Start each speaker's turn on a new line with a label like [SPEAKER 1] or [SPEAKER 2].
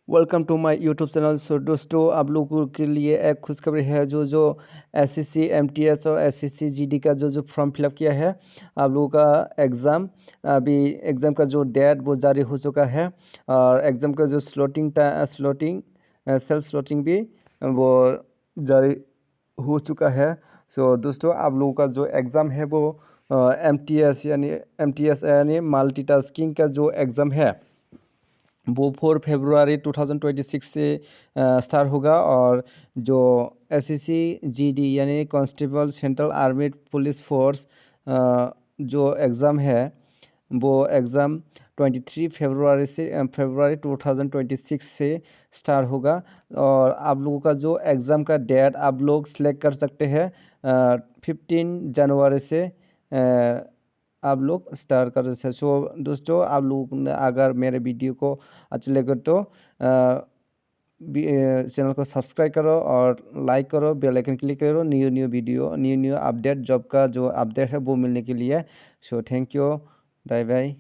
[SPEAKER 1] Welcome to my YouTube channel. So दोस्तों, आप लोगों के लिए एक खुशखबरी है। जो जो एसएससी एमटीएस और एसएससी जीडी का जो फॉर्म फिलअप किया है, आप लोगों का एग्ज़ाम अभी एग्ज़ाम का जो डेट वो जारी हो चुका है। और एग्ज़ाम का जो सेल्फ स्लॉटिंग भी वो जारी हो चुका है। सो दोस्तों, आप लोगों का जो एग्ज़ाम है वो एमटीएस यानी मल्टीटास्किंग का जो एग्ज़ाम है वो 4 फरवरी 2026 से स्टार्ट होगा। और जो एसएससी जीडी यानी constable central army police force जो एग्ज़ाम है वो एग्ज़ाम 23 फरवरी 2026 से स्टार्ट होगा। और आप लोगों का जो एग्ज़ाम का डेट आप लोग सेलेक्ट कर सकते हैं 15 जनवरी से आप लोग स्टार्ट कर सकते हैं। सो दोस्तों, आप लोगों ने अगर मेरे वीडियो को अच्छा लगे तो चैनल को सब्सक्राइब करो और लाइक करो, बेल आइकन क्लिक करो न्यू अपडेट जॉब का जो अपडेट है वो मिलने के लिए। So thank you, bye bye.